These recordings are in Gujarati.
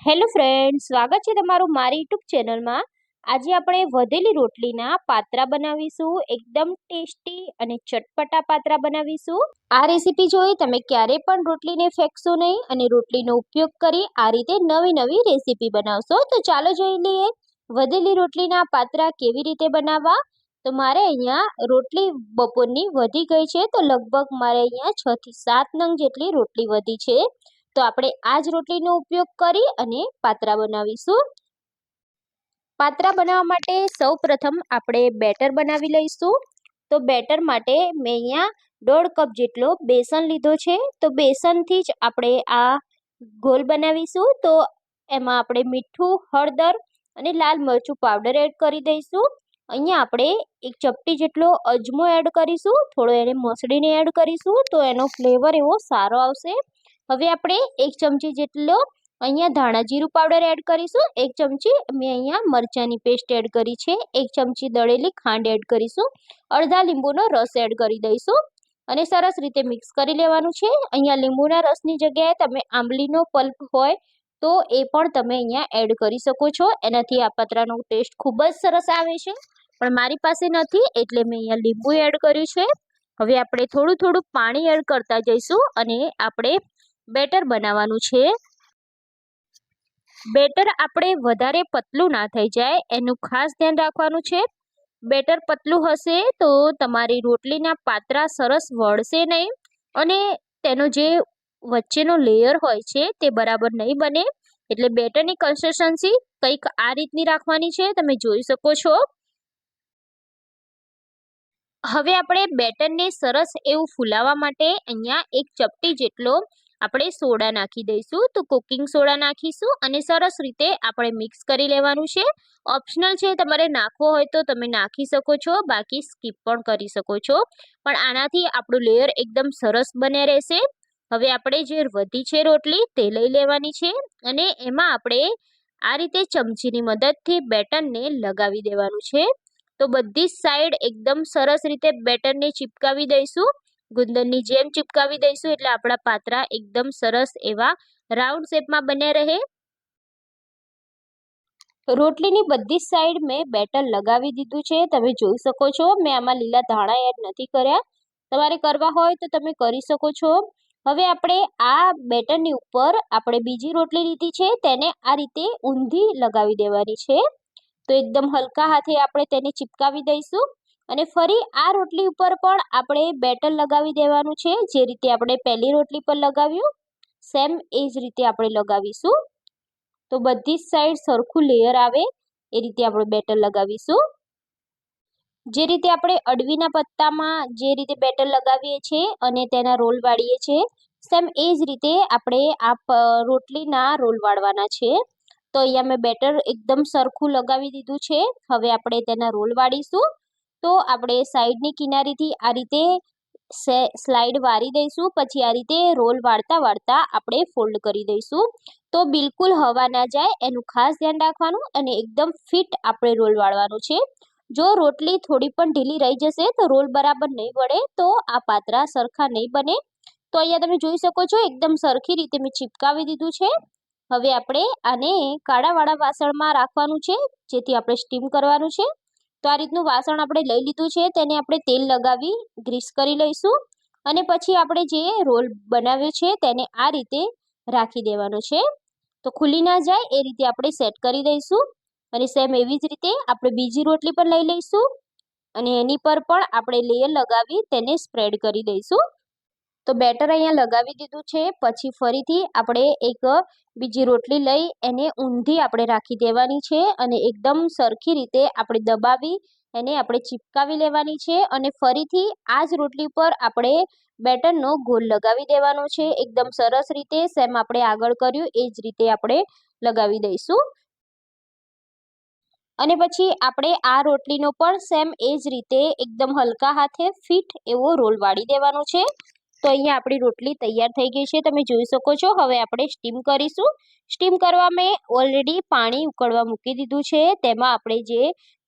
હેલો ફ્રેન્ડ, સ્વાગત છે તમારું મારી યુટ્યુબ ચેનલમાં। આજે આપણે વધેલી રોટલીના પાત્રા બનાવીશું। એકદમ ટેસ્ટી અને ચટપટા પાત્રા બનાવીશું। આ રેસીપી જોઈ તમે ક્યારે પણ રોટલીને ફેંકશો નહીં અને રોટલીનો ઉપયોગ કરી આ રીતે નવી નવી રેસીપી બનાવશો। તો ચાલો જોઈ લઈએ વધેલી રોટલીના પાત્રા કેવી રીતે બનાવવા। તો મારે અહીંયા રોટલી બપોરની વધી ગઈ છે, તો લગભગ મારે અહીંયા 6 થી 7 નંગ જેટલી રોટલી વધી છે। તો આપણે આ જ રોટલીનો ઉપયોગ કરી અને પાત્રા બનાવીશું। પાત્રા બનાવવા માટે સૌપ્રથમ આપણે બેટર બનાવી લઈશું। તો બેટર માટે મેં અહીંયા 1.5 કપ જેટલો બેસન લીધો છે। તો બેસનથી જ આપણે આ ગોલ બનાવીશું। તો એમાં આપણે મીઠું, હળદર અને લાલ મરચું પાવડર એડ કરી દઈશું। અહીંયા આપણે 1 ચપટી જેટલો અજમો એડ કરીશું, થોડો એને મસળીને એડ કરીશું તો એનો ફ્લેવર એવો સારો આવશે। હવે આપણે 1 ચમચી જેટલો અહીંયા ધાણા જીરું પાવડર એડ કરીશું। 1 ચમચી મેં અહીંયા મરચાંની પેસ્ટ એડ કરી છે। 1 ચમચી દળેલી ખાંડ એડ કરીશું। અડધા લીંબુનો રસ એડ કરી દઈશું અને સરસ રીતે મિક્સ કરી લેવાનું છે। અહીંયા લીંબુના રસની જગ્યાએ તમે આંબલીનો પલ્પ હોય તો એ પણ તમે અહીંયા એડ કરી શકો છો। એનાથી આ પાત્રાનો ટેસ્ટ ખૂબ જ સરસ આવે છે, પણ મારી પાસે નથી એટલે મેં અહીંયા લીંબુ એડ કર્યું છે। હવે આપણે થોડું થોડું પાણી એડ કરતા જઈશું અને આપણે બેટર બનાવવાનું છે। બેટર આપણે વધારે પતલું ના થઈ જાય એનું ખાસ ધ્યાન રાખવાનું છે। બેટર પતલું હશે તો તમારી રોટલીના પાત્રા સરસ વળશે નહીં અને તેનો જે વચ્ચેનો લેયર હોય છે તે બરાબર નહીં બને। એટલે બેટરની કન્સિસ્ટન્સી કંઈક આ રીતની રાખવાની છે, તમે જોઈ શકો છો। હવે આપણે બેટરને સરસ એવું ફૂલાવવા માટે અહીંયા 1 ચપટી જેટલો આપણે સોડા નાખી દઈશું। તો કુકિંગ સોડા નાખીશું અને સરસ રીતે આપણે મિક્સ કરી લેવાનું છે। ઓપ્શનલ છે, તમારે નાખવો હોય તો તમે નાખી શકો છો, બાકી સ્કીપ પણ કરી શકો છો, પણ આનાથી આપણું લેયર એકદમ સરસ બને રહેશે। હવે આપણે જે વધી છે રોટલી તે લઈ લેવાની છે અને એમાં આપણે આ રીતે ચમચીની મદદથી બેટરને લગાવી દેવાનું છે। તો બધી જ સાઈડ એકદમ સરસ રીતે બેટરને ચિપકાવી દઈશું, ગુંદરની જેમ ચિપકાવી દઈશું, એટલે આપણા પાત્રા એકદમ સરસ એવા રાઉન્ડ શેપમાં બન્યા રહે। રોટલીની બધી જ સાઈડ મેં બેટર લગાવી દીધું છે, તમે જોઈ શકો છો। મેં આમાં લીલા ધાણા એડ નથી કર્યા, તમારે કરવા હોય તો તમે કરી શકો છો। હવે આપણે આ બેટરની ઉપર આપણે બીજી રોટલી લીધી છે તેને આ રીતે ઊંધી લગાવી દેવાની છે। તો એકદમ હલકા હાથે આપણે તેને ચિપકાવી દઈશું અને ફરી આ રોટલી ઉપર પણ આપણે બેટર લગાવી દેવાનું છે। જે રીતે આપણે પહેલી રોટલી પર લગાવ્યું સેમ એ જ રીતે આપણે લગાવીશું। તો બધી જ સાઈડ સરખું લેયર આવે એ રીતે આપણે બેટર લગાવીશું। જે રીતે આપણે અડવીના પત્તામાં જે રીતે બેટર લગાવીએ છીએ અને તેના રોલ વાળીએ છીએ, સેમ એ જ રીતે આપણે આ રોટલીના રોલ વાળવાના છે। તો અહીંયા મેં બેટર એકદમ સરખું લગાવી દીધું છે। હવે આપણે તેના રોલ વાળીશું। તો આપણે સાઈડની કિનારીથી આ રીતે સ્લાઇડ વાળી દઈશું, પછી આ રીતે રોલ વાળતા વાળતા આપણે ફોલ્ડ કરી દઈશું। તો બિલકુલ હવા ના જાય એનું ખાસ ધ્યાન રાખવાનું અને એકદમ ફિટ આપણે રોલ વાળવાનું છે। જો રોટલી થોડી પણ ઢીલી રહી જશે તો રોલ બરાબર નહીં વળે, તો આ પાત્રા સરખા નહીં બને। તો અહીંયા તમે જોઈ શકો છો એકદમ સરખી રીતે મેં ચિપકાવી દીધું છે। હવે આપણે આને કાળાવાળા વાસણમાં રાખવાનું છે, જેથી આપણે સ્ટીમ કરવાનું છે। તો આ રીતનું વાસણ આપણે લઈ લીધું છે, તેને આપણે તેલ લગાવી ગ્રીસ કરી લઈશું અને પછી આપણે જે રોલ બનાવ્યો છે તેને આ રીતે રાખી દેવાનો છે। તો ખુલી ના જાય એ રીતે આપણે સેટ કરી દઈશું અને સેમ એવી જ રીતે આપણે બીજી રોટલી પણ લઈ લઈશું અને એની પર પણ આપણે લેયર લગાવી તેને સ્પ્રેડ કરી દઈશું। તો બેટર અહીંયા લગાવી દીધું છે, પછી ફરીથી આપણે એક બીજી રોટલી લઈ એને ઊંધી આપણે રાખી દેવાની છે અને એકદમ સરખી રીતે આપણે દબાવી એને આપણે ચિપકાવી લેવાની છે અને ફરીથી આ જ રોટલી પર આપણે બેટરનો ગોળ લગાવી દેવાનો છે। એકદમ સરસ રીતે સેમ આપણે આગળ કર્યું એ જ રીતે આપણે લગાવી દઈશું અને પછી આપણે આ રોટલીનો પણ સેમ એ જ રીતે એકદમ હલકા હાથે ફિટ એવો રોલ વાળી દેવાનો છે। તો અહીંયા આપણી રોટલી તૈયાર થઈ ગઈ છે, તમે જોઈ શકો છો। હવે આપણે સ્ટીમ કરીશું। સ્ટીમ કરવા મેં ઓલરેડી પાણી ઉકળવા મૂકી દીધું છે, તેમાં આપણે જે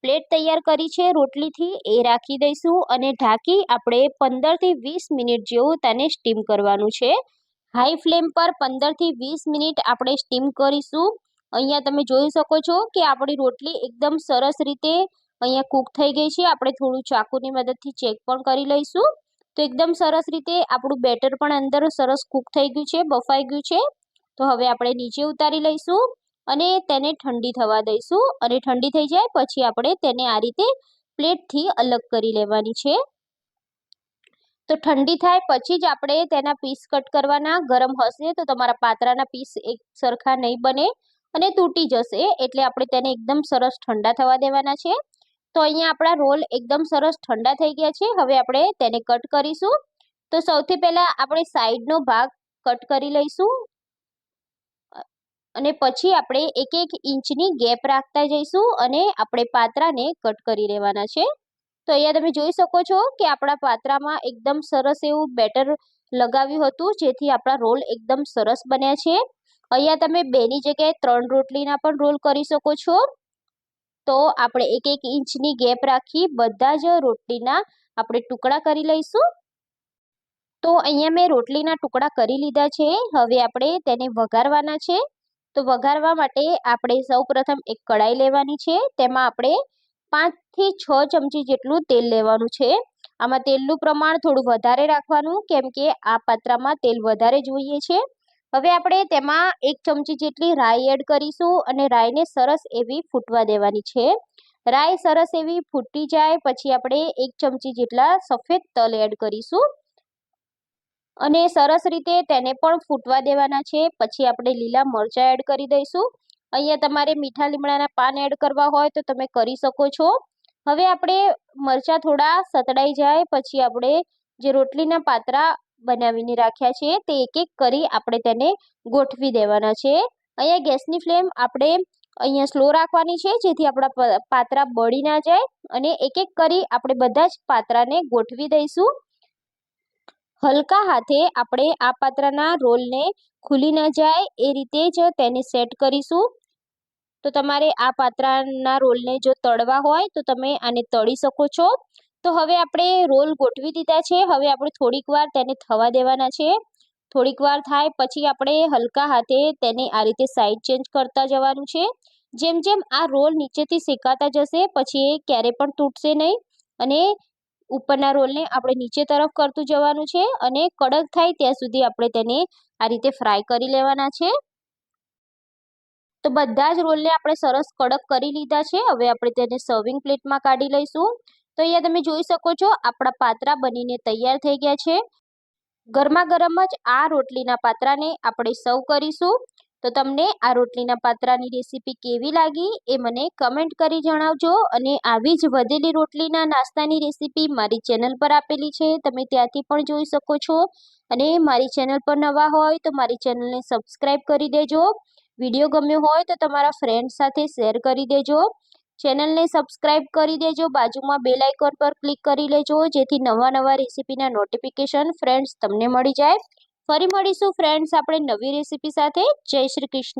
પ્લેટ તૈયાર કરી છે રોટલીથી એ રાખી દઈશું અને ઢાંકી આપણે 15 થી 20 મિનિટ જેવું તેને સ્ટીમ કરવાનું છે। હાઈ ફ્લેમ પર 15 થી 20 મિનિટ આપણે સ્ટીમ કરીશું. અહીંયા તમે જોઈ શકો છો કે આપણી રોટલી એકદમ સરસ રીતે અહીંયા કૂક થઈ ગઈ છે. આપણે થોડું ચાકુની મદદથી ચેક પણ કરી લઈશું. તો એકદમ સરસ રીતે આપણું બેટર પણ અંદર સરસ કૂક થઈ ગયું છે, બફાઈ ગયું છે. તો હવે આપણે નીચે ઉતારી લઈશું અને તેને ઠંડી થવા દઈશું. અને ઠંડી થઈ જાય પછી આપણે તેને આ રીતે પ્લેટથી અલગ કરી લેવાની છે. તો ઠંડી થાય પછી જ આપણે તેના પીસ કટ કરવાના. ગરમ હશે તો તમારા પાત્રાના પીસ એક સરખા નહીં બને અને તૂટી જશે. એટલે આપણે તેને એકદમ સરસ ઠંડા થવા દેવાના છે. તો અહીંયા આપણા રોલ એકદમ સરસ ઠંડા થઈ ગયા છે. હવે આપણે તેને કટ કરીશું. તો સૌથી પહેલાં આપણે સાઈડનો ભાગ કટ કરી લઈશું અને પછી આપણે 1-1 ઇંચની ગેપ રાખતા જઈશું અને આપણે પાત્રાને કટ કરી લેવાના છે. તો અહીંયા તમે જોઈ શકો છો કે આપણા પાત્રામાં એકદમ સરસ એવું બેટર લગાવ્યું હતું, જેથી આપણા રોલ એકદમ સરસ બન્યા છે. અહીંયા તમે 2ની જગ્યાએ 3 રોટલીના પણ રોલ કરી શકો છો. તો આપણે 1-1 ઇંચની ગેપ રાખી બધા જ રોટલીના આપણે ટુકડા કરી લઈશું. તો અહીંયા મેં રોટલીના ટુકડા કરી લીધા છે. હવે આપણે તેને વઘારવાના છે. તો વઘારવા માટે આપણે સૌપ્રથમ એક કઢાઈ લેવાની છે. તેમાં આપણે 5 થી 6 ચમચી જેટલું તેલ લેવાનું છે. આમાં તેલનું પ્રમાણ થોડું વધારે રાખવાનું, કેમ કે આ પાત્રામાં તેલ વધારે જોઈએ છે. હવે આપણે તેમાં 1 ચમચી જેટલી રાઈ એડ કરીશું અને રાઈને સરસ એવી ફૂટવા દેવાની છે. રાઈ સરસ એવી ફૂટી જાય પછી આપણે 1 ચમચી જેટલા સફેદ તલ એડ કરીશું અને સરસ રીતે તેને પણ ફૂટવા દેવાના છે. પછી આપણે લીલા મરચાં એડ કરી દઈશું. અહીંયા તમારે મીઠા લીમડાના પાન એડ કરવા હોય તો તમે કરી શકો છો. હવે આપણે મરચાં થોડા સતળાઈ જાય પછી આપણે જે રોટલીના પાત્રા બનાવીને રાખ્યા છે તે એક કરી આપણે તેને ગોઠવી દેવાના છે. અહીંયા ગેસની ફ્લેમ આપણે અહીંયા સ્લો રાખવાની છે, જેથી આપણા પાત્રા બળી ના જાય. અને એક કરી આપણે બધા જ પાત્રાને ગોઠવી દઈશું. હલકા હાથે આપણે આ પાત્રાના રોલને ખુલી ન જાય એ રીતે જ તેને સેટ કરીશું. તો તમારે આ પાત્રાના રોલને જો તળવા હોય તો તમે આને તળી શકો છો. તો હવે આપણે રોલ ગોઠવી દીધા છે. હવે આપણે થોડીક વાર તેને થવા દેવાના છે. થોડીક વાર થાય પછી આપણે હલકા હાથે તેને આ રીતે સાઈડ ચેન્જ કરતા જવાનું છે. જેમ જેમ આ રોલ નીચેથી શેકાતા જશે પછી એ ક્યારે પણ તૂટશે નહીં. અને ઉપરના રોલને આપણે નીચે તરફ કરતું જવાનું છે અને કડક થાય ત્યાં સુધી આપણે તેને આ રીતે ફ્રાય કરી લેવાના છે. તો બધા જ રોલને આપણે સરસ કડક કરી લીધા છે. હવે આપણે તેને સર્વિંગ પ્લેટમાં કાઢી લઈશું. તો અહીંયા તમે જોઈ શકો છો આપણા પાત્રા બનીને તૈયાર થઈ ગયા છે. ગરમા ગરમ જ આ રોટલીના પાત્રાને આપણે સર્વ કરીશું. તો તમને આ રોટલીના પાત્રાની રેસીપી કેવી લાગી એ મને કમેન્ટ કરી જણાવજો. અને આવી જ વધેલી રોટલીના નાસ્તાની રેસીપી મારી ચેનલ પર આપેલી છે, તમે ત્યાંથી પણ જોઈ શકો છો. અને મારી ચેનલ પર નવા હોય તો મારી ચેનલને સબસ્ક્રાઈબ કરી દેજો. વિડીયો ગમ્યો હોય તો તમારા ફ્રેન્ડ સાથે શેર કરી દેજો. ચેનલને સબસ્ક્રાઈબ કરી દેજો. બાજુમાં બેલ આઇકોન પર ક્લિક કરી લેજો, જેથી નવા રેસીપીના નોટિફિકેશન ફ્રેન્ડ્સ તમને મળી જાય. ફરી મળીશું ફ્રેન્ડ્સ આપણે નવી રેસીપી સાથે. જય શ્રી કૃષ્ણ.